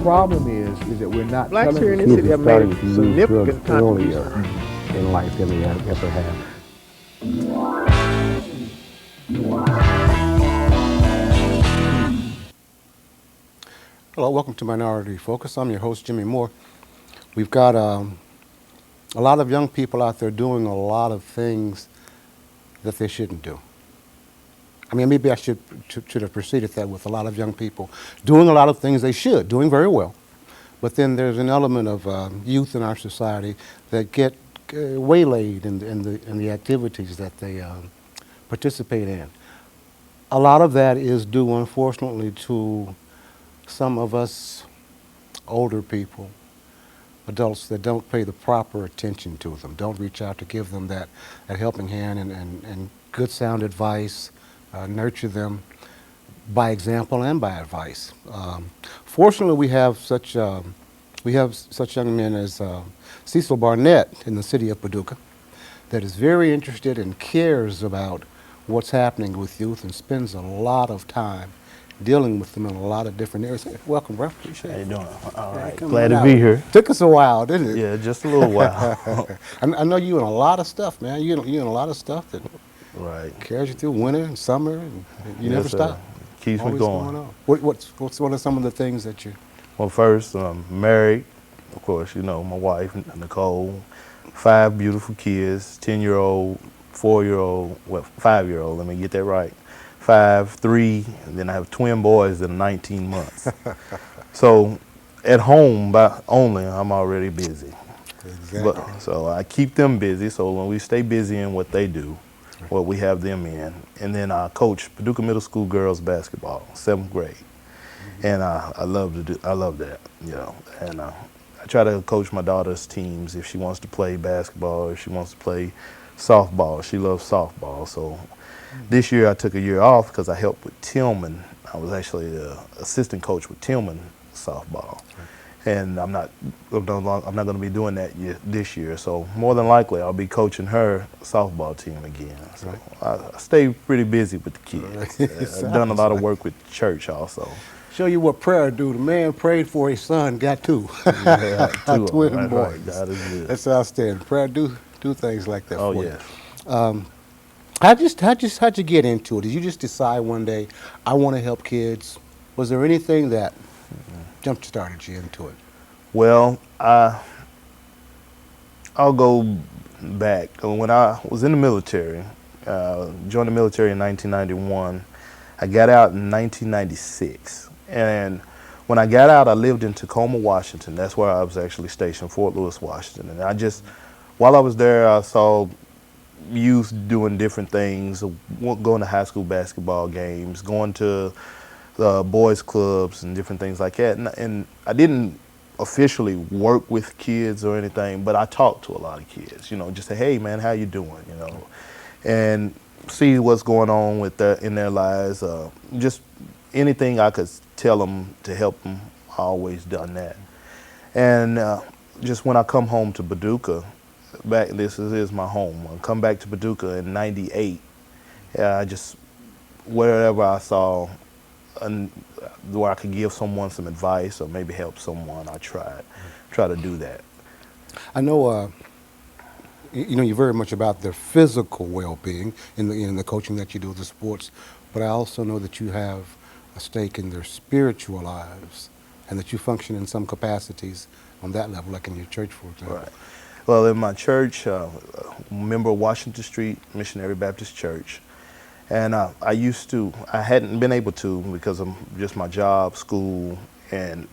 problem is that we're not Blacks telling here the in this kids city are have made starting to use drugs significant earlier contributions. in life than they ever have. Hello, welcome to Minority Focus. I'm your host, Jimmie Moore. We've got a lot of young people out there doing a lot of things that they shouldn't do. I mean, maybe I should have preceded that with a lot of young people doing a lot of things they should, doing very well. But then there's an element of youth in our society that get waylaid in the activities that they participate in. A lot of that is due, unfortunately, to some of us older people, adults that don't pay the proper attention to them, don't reach out to give them that helping hand and good sound advice, nurture them by example and by advice. Fortunately, we have such young men as Cecil Barnette in the city of Paducah that is very interested and cares about what's happening with youth and spends a lot of time dealing with them in a lot of different areas. Hey, welcome, bro. Appreciate How you it. doing? All Hey, right. come Glad on to out. be here. Took us a while, didn't it? Yeah, just a little while. I know you in a lot of stuff, man. You in a lot of stuff that Right. carries you through winter and summer, and you never Yes, sir. stop. Keeps me Always going. going on. What's one of some of the things that you? Well, first, I'm married. Of course, you know, my wife, Nicole. 5 beautiful kids, 10-year-old, 4-year-old, well, 5-year-old, let me get that right. 5, 3, and then I have twin boys that are 19 months. So at home, I'm already busy. Exactly. So I keep them busy. So when we stay busy in what they do, what we have them in, and then I coach Paducah Middle School girls basketball, 7th grade, and I love that, you know. And I try to coach my daughter's teams if she wants to play basketball, if she wants to play softball. She loves softball. So this year I took a year off because I helped with Tillman. I was actually the assistant coach with Tillman softball. And I'm not going to be doing that this year. So more than likely, I'll be coaching her softball team again. So I stay pretty busy with the kids. I've done a lot of work with church also. Show you what prayer do. The man prayed for his son, got two. Yeah, two of Twin them. boys. Right. God is good. That's outstanding. Prayer do things like that Oh for yes. you. How'd you get into it? Did you just decide one day, I want to help kids? Was there anything that jump started you into it? Well, I'll go back. When I was in the military, joined the military in 1991. I got out in 1996. And when I got out, I lived in Tacoma, Washington. That's where I was actually stationed, Fort Lewis, Washington. And while I was there, I saw youth doing different things, going to high school basketball games, going to boys clubs and different things like that. And I didn't officially work with kids or anything, but I talked to a lot of kids, you know, just say, hey man, how you doing, you know, and see what's going on in their lives. Just anything I could tell them to help them, I always done that. And just when I come home to Paducah, this is my home. I come back to Paducah in '98. I just wherever I saw where I could give someone some advice or maybe help someone, I try to do that. I know, you're very much about their physical well-being in the coaching that you do, the sports, but I also know that you have a stake in their spiritual lives and that you function in some capacities on that level, like in your church, for example. Right. Well, in my church, member of Washington Street Missionary Baptist Church, and I hadn't been able to because of just my job, school, and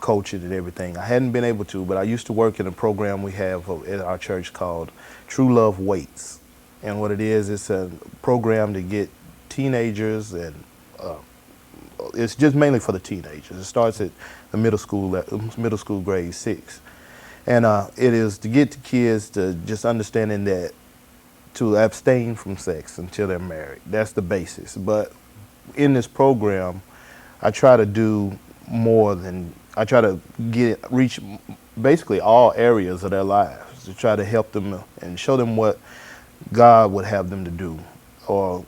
coaching and everything. I hadn't been able to, but I used to work in a program we have at our church called True Love Waits. And what it is, it's a program to get teenagers, and it's just mainly for the teenagers. It starts at the middle school grade 6. And it is to get the kids to just understanding that to abstain from sex until they're married. That's the basis. But in this program, I try to do more than, I try to reach basically all areas of their lives to try to help them and show them what God would have them to do or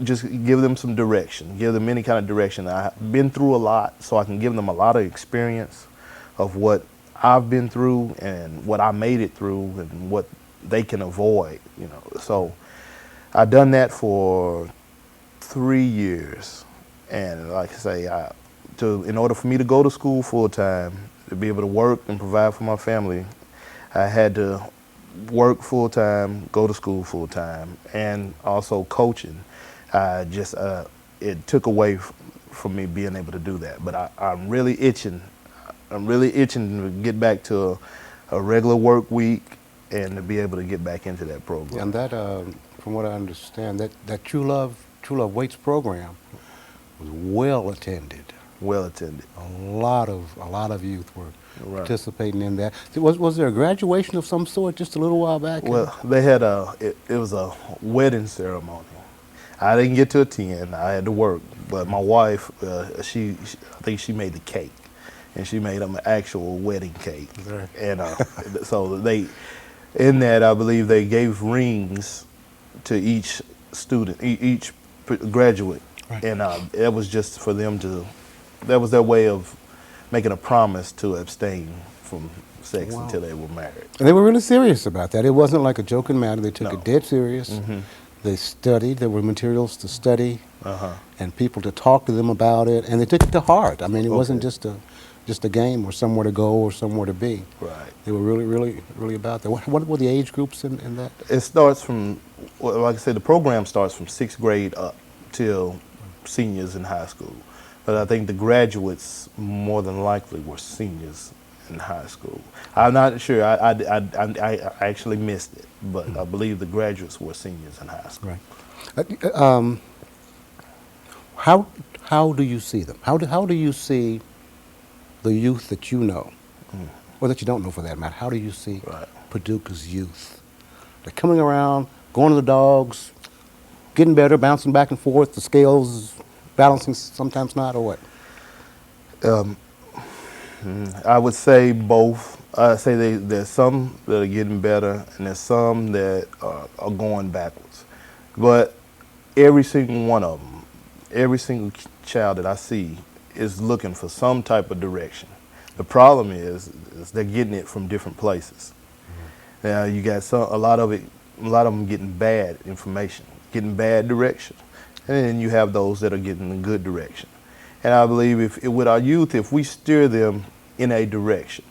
just give them some direction, give them any kind of direction. I've been through a lot, so I can give them a lot of experience of what I've been through and what I made it through and what they can avoid. So I've done that for 3 years, and like I say, in order for me to go to school full time, to be able to work and provide for my family, I had to work full time, go to school full time, and also coaching. It took away from me being able to do that. But I'm really itching. I'm really itching to get back to a regular work week and to be able to get back into that program. And that, from what I understand, that True Love Waits program was well attended. Well attended. A lot of youth were Right. participating in that. Was there a graduation of some sort just a little while back? Well, they had it was a wedding ceremony. I didn't get to attend. I had to work, but my wife, I think she made the cake, and she made them an actual wedding cake. Right. And so in that, I believe they gave rings to each student, each graduate, Right. and it was just for them that was their way of making a promise to abstain from sex Wow. until they were married. And they were really serious about that. It wasn't like a joking matter. They took No. it dead serious. Mm-hmm. They studied. There were materials to study Uh-huh. and people to talk to them about it, and they took it to heart. I mean, it wasn't Okay. just a game or somewhere to go or somewhere to be. Right. They were really about that. What were the age groups in that? It starts from, well, like I said, the program starts from 6th grade up till seniors in high school. But I think the graduates more than likely were seniors in high school. I'm not sure. I actually missed it, but I believe the graduates were seniors in high school. Right. How do you see them? How do you see the youth that you know, or that you don't know for that matter? How do you see Right. Paducah's youth? They're coming around, going to the dogs, getting better, bouncing back and forth, the scales balancing sometimes not, or what? I would say both. I say there's some that are getting better, and there's some that are going backwards. But every single one of them, every single child that I see is looking for some type of direction. The problem is they're getting it from different places. Now you got a lot of them getting bad information, getting bad direction, and then you have those that are getting a good direction. And I believe with our youth, if we steer them in a direction,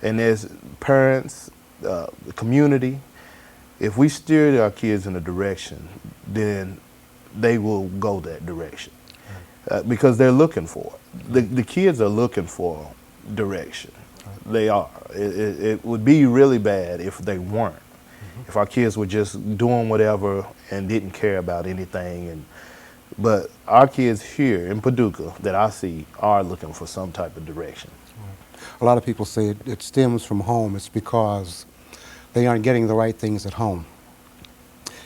and as parents, the community, if we steer our kids in a direction, then they will go that direction because they're looking for it. The kids are looking for direction. They are. It would be really bad if they weren't. If our kids were just doing whatever and didn't care about anything. But our kids here in Paducah that I see are looking for some type of direction. A lot of people say it stems from home. It's because they aren't getting the right things at home.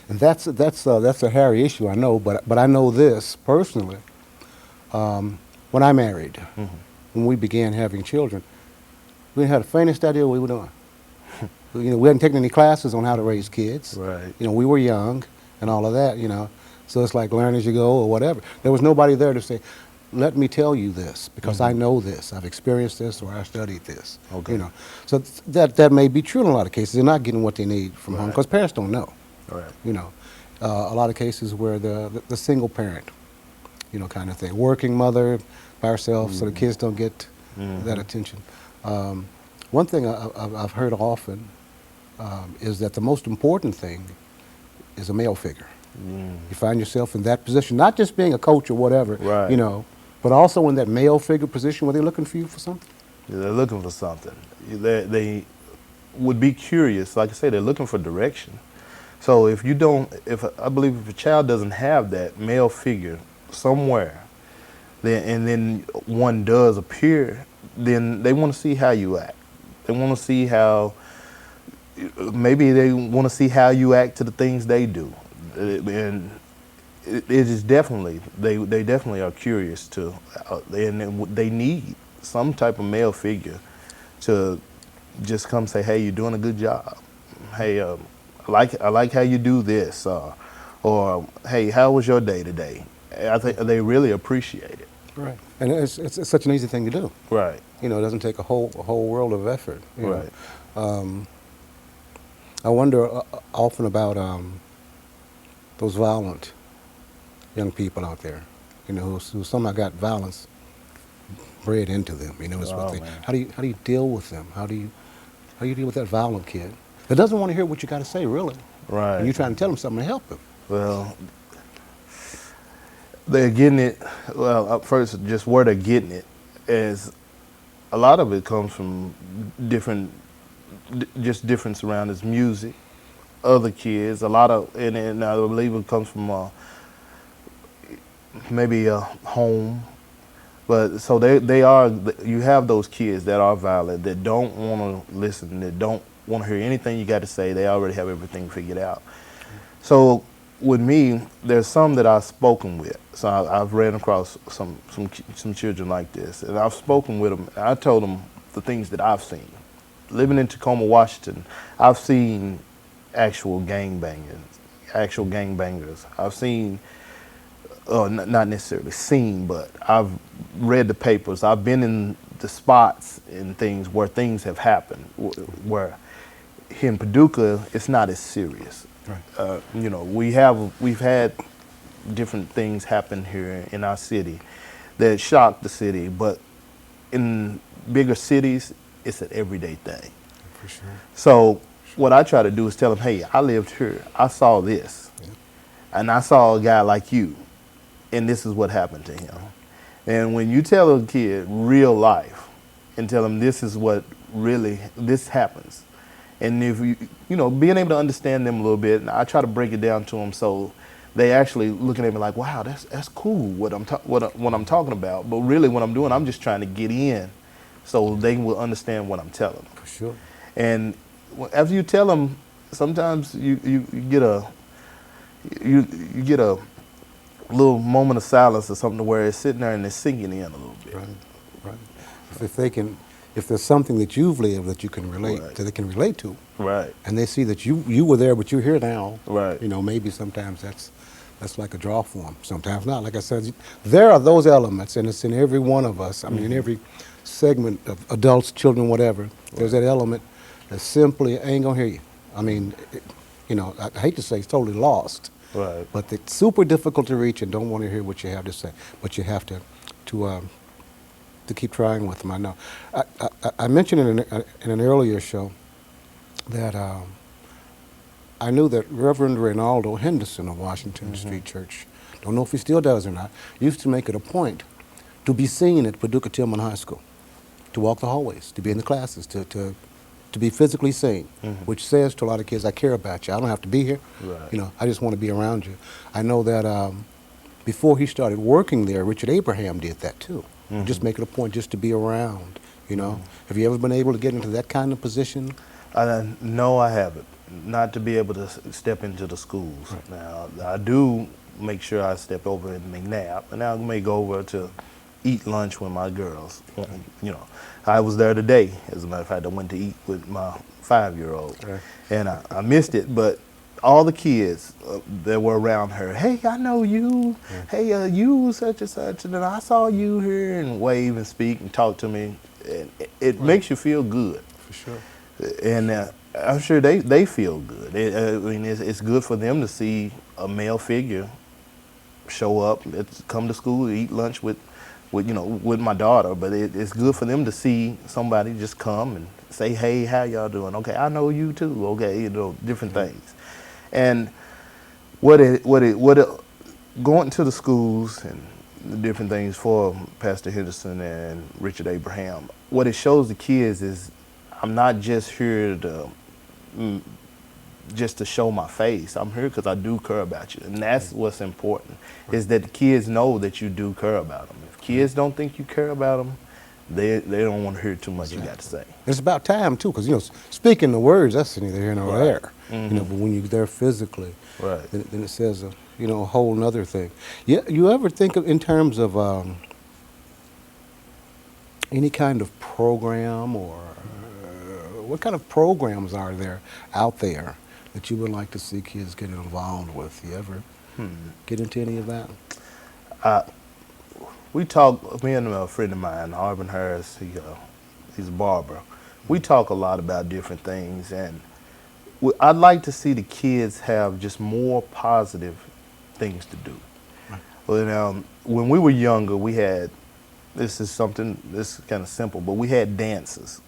And that's a hairy issue, I know, but I know this personally. When I married, when we began having children, we didn't have the faintest idea what we were doing. We hadn't taken any classes on how to raise kids. Right. We were young and all of that, So it's like learn as you go or whatever. There was nobody there to say, let me tell you this because I know this, I've experienced this, or I studied this. Okay. So that may be true in a lot of cases. They're not getting what they need from home Right. because parents don't know. Right. A lot of cases where the single parent, kind of thing, working mother by herself, so the kids don't get that attention. One thing I've heard often is that the most important thing is a male figure. You find yourself in that position, not just being a coach or whatever, Right. but also in that male figure position where they're looking for you for something. Yeah, they're looking for something. They would be curious. Like I say, they're looking for direction. So if I believe if a child doesn't have that male figure somewhere, then one does appear, then they want to see how you act. They want to see maybe they want to see how you act to the things they do. And it is definitely, they definitely are curious to, and they need some type of male figure to just come say, hey, you're doing a good job. Hey, I like how you do this. or hey, how was your day today? I think they really appreciate it. Right. And it's such an easy thing to do. Right. You know, it doesn't take a whole world of effort. You Right. know. I wonder often about those violent young people out there, you know, who somehow got violence bred into them. You know, is what Oh, they. man. How do you deal with them? How do you deal with that violent kid that doesn't want to hear what you got to say, really? Right. And you're trying to tell him something to help him. Well, they're getting it. Well, up first, just where they're getting it is a lot of it comes from just different surroundings, music, other kids. A lot of, and I believe it comes from maybe a home. But so they are. You have those kids that are violent, that don't want to listen, that don't want to hear anything you got to say. They already have everything figured out. So with me, there's some that I've spoken with. So I've ran across some children like this, and I've spoken with them. I told them the things that I've seen. Living in Tacoma, Washington, I've seen actual gangbangers. I've seen, not necessarily seen, but I've read the papers. I've been in the spots and things where things have happened. Where here in Paducah, it's not as serious. Right. You know, we've had different things happen here in our city that shocked the city, but in bigger cities, it's an everyday thing. For sure. So what I try to do is tell them, hey, I lived here. I saw this. Yeah. And I saw a guy like you, and this is what happened to him. And when you tell a kid real life and tell them this is what this happens, and if you know, being able to understand them a little bit, and I try to break it down to them so they actually looking at me like, wow, that's cool what I'm talking about. But really what I'm doing, I'm just trying to get in so they will understand what I'm telling them. For sure. And after you tell them, sometimes you get a little moment of silence or something where it's sitting there and it's sinking in a little bit. Right. Right. If there's something that you've lived that you can relate Right. that they can relate to, Right. and they see that you were there but you're here now, Right. you know, maybe sometimes that's like a draw for them. Sometimes not. Like I said, there are those elements, and it's in every one of us. I mean, in every segment of adults, children, whatever, there's that element that simply ain't gonna hear you. I mean, you know, I hate to say it's totally lost, Right. but it's super difficult to reach and don't want to hear what you have to say. But you have to keep trying with them. I know. I mentioned in an earlier show that I knew that Reverend Reynaldo Henderson of Washington Street Church, don't know if he still does or not, used to make it a point to be seen at Paducah Tillman High School, to walk the hallways, to be in the classes, to be physically seen, which says to a lot of kids, I care about you. I don't have to be here. Right. You know, I just want to be around you. I know that before he started working there, Richard Abraham did that too. Just make it a point just to be around, you know. Have you ever been able to get into that kind of position? No, I haven't. Not to be able to step into the schools. Right. Now, I do make sure I step over in McNabb, and I may go over to eat lunch with my girls. You know, I was there today. As a matter of fact, I went to eat with my 5-year-old, Right. and I missed it. But all the kids that were around her, hey, I know you. Hey, you such and such, and then I saw you here, and wave and speak and talk to me. And it makes you feel good. For sure. And I'm sure they feel good. I mean, it's good for them to see a male figure show up, come to school, eat lunch with my daughter. But it's good for them to see somebody just come and say, hey, how y'all doing? Okay, I know you too. Okay, you know, different things. And going to the schools and the different things for Pastor Henderson and Richard Abraham, what it shows the kids is I'm not just here just to show my face. I'm here because I do care about you. And that's what's important, is that the kids know that you do care about them. If kids don't think you care about them, they don't want to hear too much you got to say. It's about time too, because, you know, speaking the words, that's neither here nor Right. there. You know, but when you're there physically, Right. then it says a whole nother thing. Yeah, you ever think of in terms of any kind of program, or what kind of programs are there out there that you would like to see kids get involved with? You ever get into any of that? We talk, me and a friend of mine, Harvin Harris, he's a barber. We talk a lot about different things, and I'd like to see the kids have just more positive things to do. Right. Well, when we were younger, we had, this is kind of simple, but we had dances.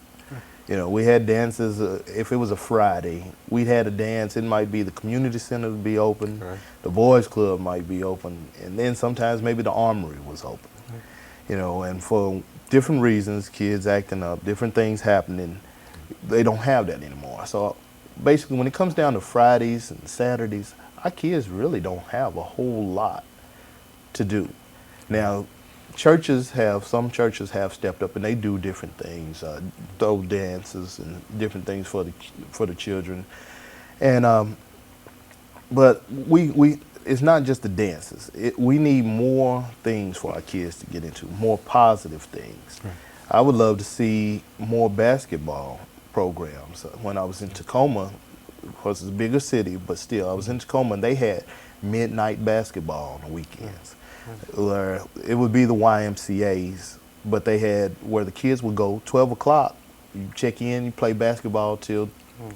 You know, we had dances, if it was a Friday, we had a dance. It might be the community center would be open, Right. the boys club might be open, and then sometimes maybe the armory was open. Right. You know, and for different reasons, kids acting up, different things happening, they don't have that anymore. So basically when it comes down to Fridays and Saturdays, our kids really don't have a whole lot to do. Now, some churches have stepped up and they do different things, throw dances and different things for the children. And but it's not just the dances. We need more things for our kids to get into, more positive things. Right. I would love to see more basketball programs. When I was in Tacoma, of course it's a bigger city, but still, I was in Tacoma and they had midnight basketball on the weekends. Where it would be the YMCAs, but they had where the kids would go 12 o'clock, you check in, you play basketball till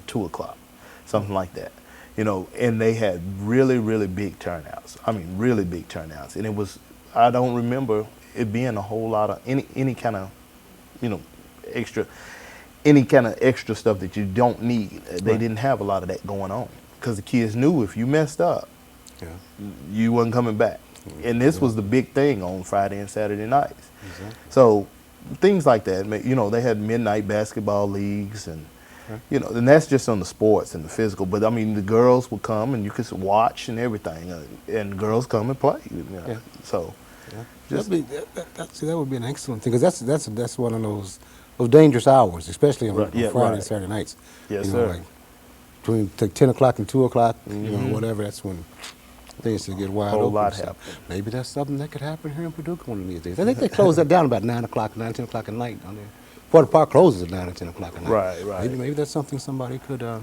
2 o'clock, something like that. You know, and they had really, really big turnouts. I mean, really big turnouts. And it was, I don't remember it being a whole lot of any kind of, you know, any kind of extra stuff that you don't need. They didn't have a lot of that going on because the kids knew if you messed up, you wasn't coming back. And this was the big thing on Friday and Saturday nights. Exactly. So things like that, you know, they had midnight basketball leagues and, you know, and that's just on the sports and the physical. But I mean, the girls would come and you could watch and everything, and girls come and play. You know? Yeah. So, That would be an excellent thing, because that's one of those dangerous hours, especially on Friday and Saturday nights. Yes, you know, sir. like between 10 o'clock and 2 o'clock, you know, whatever. That's when things to get wide Whole open. lot So happen. maybe that's something that could happen here in Paducah one of these days. I think they close that down about 9 o'clock, 10 o'clock at night down there. Fort Park closes at 9 or 10 o'clock at night. Right. Maybe that's something somebody could. I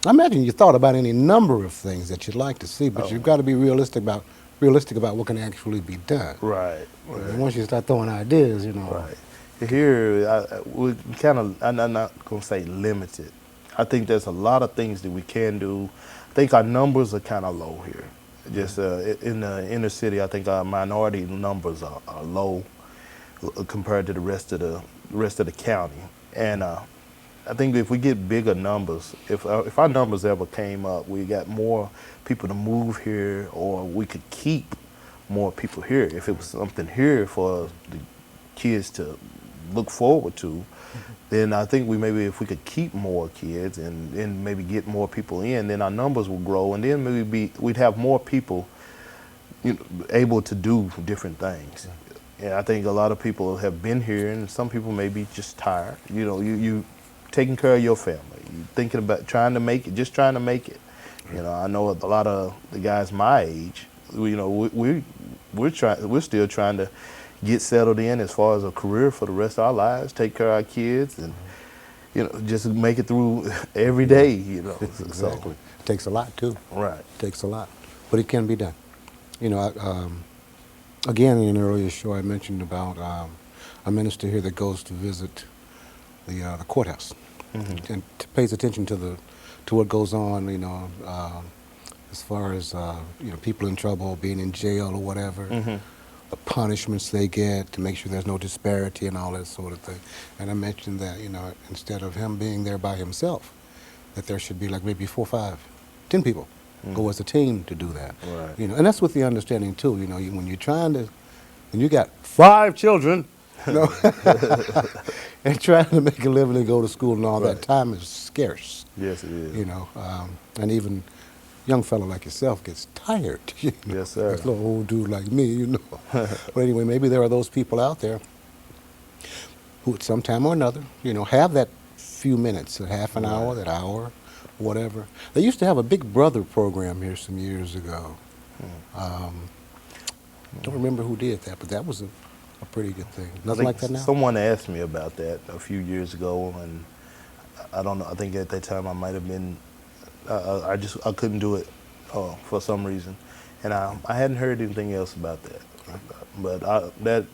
imagine you thought about any number of things that you'd like to see, but you've got to be realistic about what can actually be done. Right. And once you start throwing ideas, you know. Right. Here, we kind of, I'm not going to say limited. I think there's a lot of things that we can do. I think our numbers are kind of low here. Just in the inner city, I think our minority numbers are low compared to the rest of the county. And I think if we get bigger numbers, if our numbers ever came up, we got more people to move here, or we could keep more people here. If it was something here for the kids to look forward to, then I think if we could keep more kids and maybe get more people in, then our numbers will grow, and then maybe we'd have more people, you know, able to do different things. And I think a lot of people have been here, and some people may be just tired. You know, you taking care of your family, you thinking about trying to make it. You know, I know a lot of the guys my age. You know, we're still trying to get settled in as far as a career for the rest of our lives, take care of our kids, and, you know, just make it through every day, you know. Exactly. So, It takes a lot, too. right. It takes a lot. But it can be done. You know, again, in an earlier show, I mentioned about a minister here that goes to visit the courthouse and pays attention to what goes on, you know, as far as, you know, people in trouble, being in jail or whatever. The punishments they get to make sure there's no disparity and all that sort of thing. And I mentioned that, you know, instead of him being there by himself, that there should be like maybe 4, 5, 10 people go as a team to do that. Right. You know, and that's with the understanding too. You know, when you're trying to, when you got 5 children, you know, and trying to make a living and go to school and all that, time is scarce. Yes, it is. You know, and even young fellow like yourself gets tired. You know? Yes, sir. This little old dude like me, you know. But anyway, maybe there are those people out there who at some time or another, you know, have that few minutes, a half an hour, that hour, whatever. They used to have a Big Brother program here some years ago. Don't remember who did that, but that was a pretty good thing. Nothing like that now? Someone asked me about that a few years ago, and I don't know, I think at that time I might have been I couldn't do it for some reason, and I hadn't heard anything else about that. But that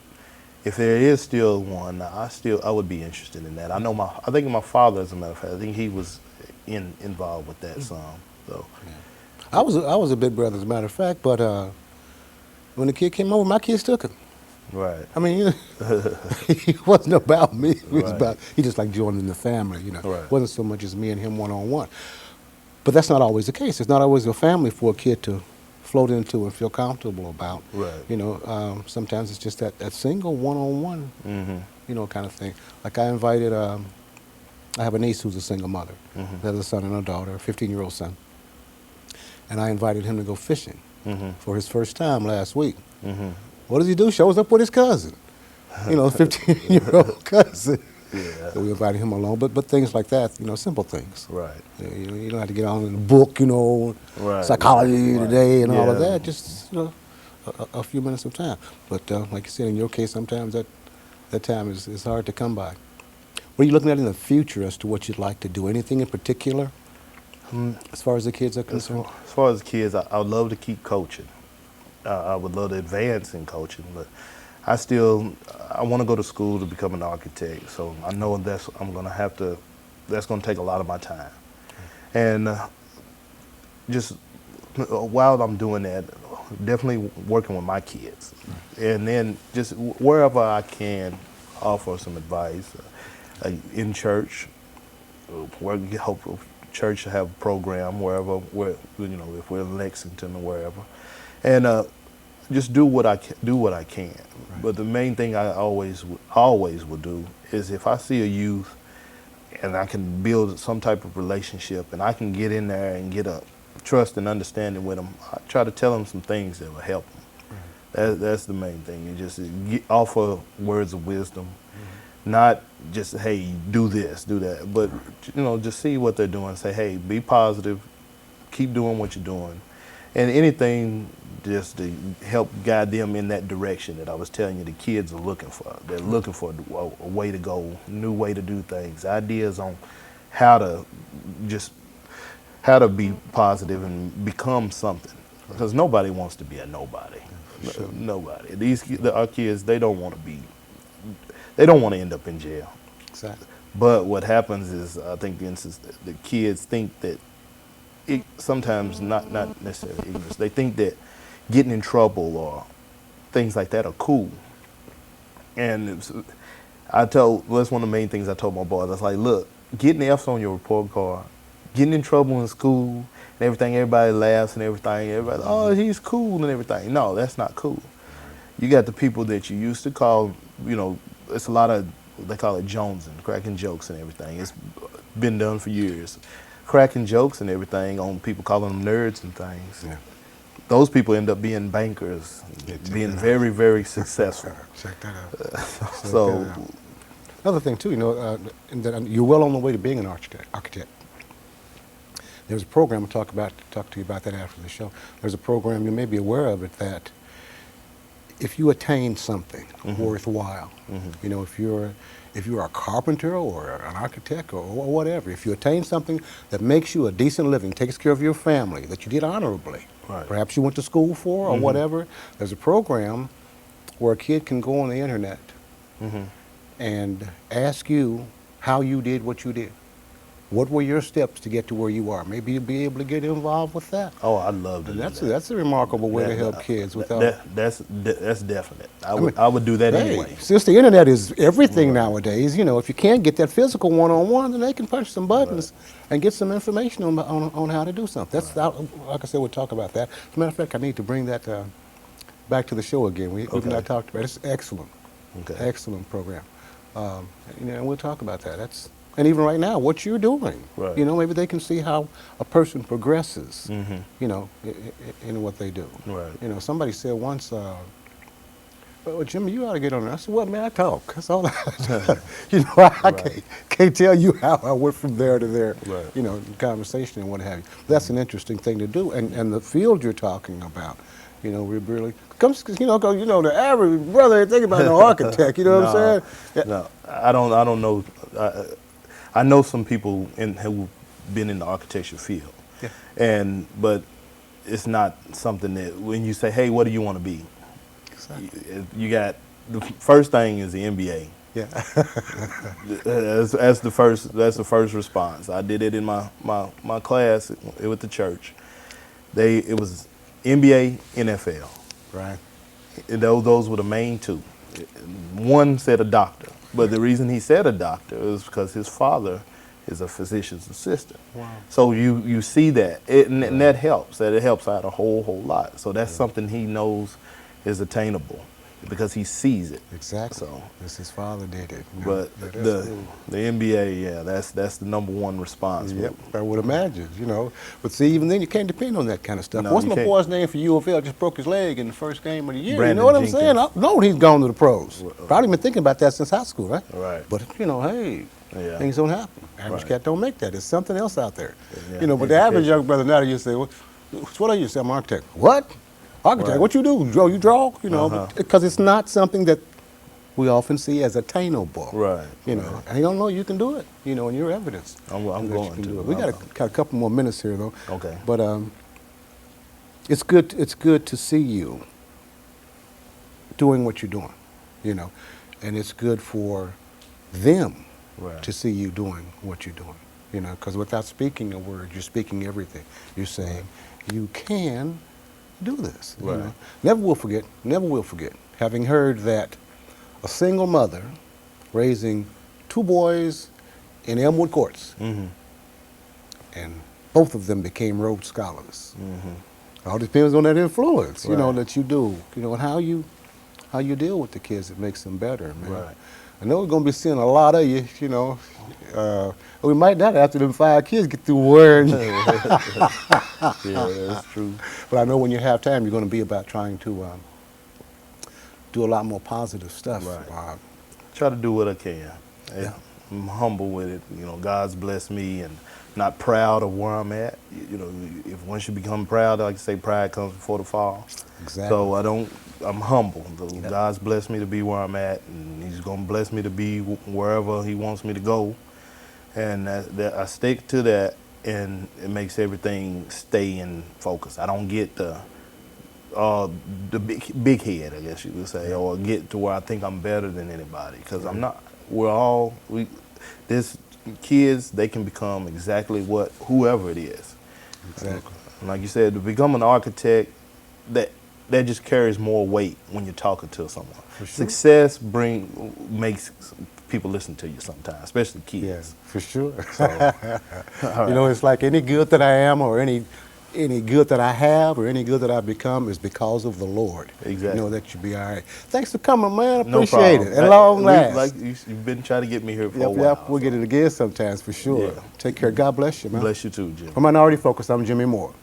if there is still one, I would be interested in that. I think my father, as a matter of fact, I think he was involved with that some. So I was a big brother, as a matter of fact, but when the kid came over, my kids took him. right, I mean, it wasn't about me. It was Right. about, he just like joining the family, Right. It wasn't so much as me and him one-on-one. But that's not always the case. It's not always a family for a kid to float into and feel comfortable about. Right. Sometimes it's just that single one-on-one, Mm-hmm. kind of thing. Like I invited, I have a niece who's a single mother. Mm-hmm. Has a son and a daughter, a 15-year-old son. And I invited him to go fishing Mm-hmm. for his first time last week. Mm-hmm. What does he do? Shows up with his cousin, 15-year-old cousin. Yeah. So we invited him along, but things like that, simple things. Right. You don't have to get on in the book, Right. psychology Right. today and all of Yeah. that. Just a few minutes of time. But like you said, in your case, sometimes that time is hard to come by. What are you looking at in the future as to what you'd like to do? Anything in particular, as far as the kids are concerned? As far as kids, I would love to keep coaching. I would love to advance in coaching, but I want to go to school to become an architect. So I know that's going to take a lot of my time. And just while I'm doing that, definitely working with my kids. And then just wherever I can offer some advice in church, where we hope church to have a program wherever, if we're in Lexington or wherever. And just do what I can. Right. But the main thing I always will do is if I see a youth and I can build some type of relationship and I can get in there and get a trust and understanding with them, I try to tell them some things that will help them. Right. That's the main thing. You just offer words of wisdom, not just, hey, do this, do that, but just see what they're doing. Say, hey, be positive, keep doing what you're doing, and anything just to help guide them in that direction that I was telling you the kids are looking for. They're looking for a way to go, new way to do things, ideas on how to be positive and become something. Because nobody wants to be a nobody. Sure. Nobody. Our kids, they don't want to end up in jail. Exactly. But what happens is, I think, for instance, the kids think that sometimes not necessarily ignorance. They think that getting in trouble or things like that are cool. And that's one of the main things I told my boys. I was like, look, getting F's on your report card, getting in trouble in school and everything, everybody laughs and everything. Everybody, oh, he's cool and everything. No, that's not cool. You got the people that you used to call, it's a lot of, they call it jonesing, cracking jokes and everything. It's been done for years. Cracking jokes and everything on people calling them nerds and things. Yeah. Those people end up being bankers, being very, very successful. Check that out. So, another thing too, that you're well on the way to being an architect. There's a program I'll talk to you about that after the show. There's a program, you may be aware of it, that if you attain something worthwhile, if you're a carpenter or an architect or whatever, if you attain something that makes you a decent living, takes care of your family, that you did honorably, right. Perhaps you went to school for or whatever, there's a program where a kid can go on the internet and ask you how you did what you did. What were your steps to get to where you are? Maybe you'll be able to get involved with that. Oh, I'd love to do that. that. That's a remarkable way to help kids without... That's definite. I would do that anyway. Since the internet is everything nowadays, if you can't get that physical one-on-one, then they can punch some buttons and get some information on how to do something. That's like I said, we'll talk about that. As a matter of fact, I need to bring that back to the show again. We've not talked about it. It's excellent. Okay. Excellent program. And we'll talk about that. And even right now, what you're doing, right. Maybe they can see how a person progresses, in what they do. Right. Somebody said once, well, Jimmy, you ought to get on there. I said, well, man, I talk. That's all I can't tell you how I went from there to there, conversation and what have you. That's an interesting thing to do. And the field you're talking about, we really comes, the average brother ain't thinking about no architect, what I'm saying? Yeah. No, I don't know. I know some people who've been in the architecture field, But it's not something that when you say, hey, what do you want to be? Exactly. You got the first thing is the NBA. Yeah. That's the first response. I did it in my class with the church. It was NBA, NFL. Right. Those were the main two. One said a doctor, but the reason he said a doctor is because his father is a physician's assistant. Wow. So you see that, and that helps. That it helps out a whole lot. So that's something he knows is attainable because he sees it. Exactly. So, As his father did it. but Yeah, that's the cool. the NBA, yeah, that's the number one response. Yep, I would imagine, But see, even then, you can't depend on that kind of stuff. No, What's you my can't. boy's name for U of L? Just broke his leg in the first game of the year. Brandon You know what I'm Jenkins. saying? I know he's gone to the pros. Probably been thinking about that since high school, right? Right. But, hey, Yeah. things don't happen. Average Right. cat don't make that. There's something else out there. Yeah. But the average young brother now, you say, well, what are you? Say, I'm an architect. What? Architect, Right. what you do? You draw? Because it's not something that we often see as attainable. Right. And you don't know you can do it, and your evidence. I'm that you going can to. do it. We got a couple more minutes here, though. Okay. But it's good to see you doing what you're doing, and it's good for them Right. to see you doing what you're doing, because without speaking a word, you're speaking everything. You're saying you can do this. Right. Never will forget, having heard that a single mother raising two boys in Elmwood Courts, Mm-hmm. and both of them became Rhodes Scholars. Mm-hmm. All depends on that influence, Right. that you do, and how you deal with the kids. It makes them better, man. Right. I know we're gonna be seeing a lot of you, we might not after them 5 kids get through wearing. Yeah, that's true. But I know when you have time, you're gonna be about trying to do a lot more positive stuff. Right. Try to do what I can. Yeah. I'm humble with it. God's blessed me and not proud of where I'm at. If once you become proud, like I say, pride comes before the fall. Exactly. So I'm humble. God's blessed me to be where I'm at, and he's going to bless me to be wherever he wants me to go. And that I stick to that, and it makes everything stay in focus. I don't get the big head, I guess you would say, or get to where I think I'm better than anybody, because I'm not. This kids, they can become exactly whoever it is. Exactly. And like you said, to become an architect, that just carries more weight when you're talking to someone. For sure. Success makes people listen to you sometimes, especially kids. Yes, for sure. So, It's like any good that I am, or any good that I have, or any good that I've become is because of the Lord. Exactly. That you'll be all right. Thanks for coming, man. I no appreciate problem. it. At long last. Like you've been trying to get me here for a while. Yep. We'll get it again sometimes, for sure. Yeah. Take care. God bless you, man. Bless you too, Jim. For Minority Focus, I'm Jimmie Moore.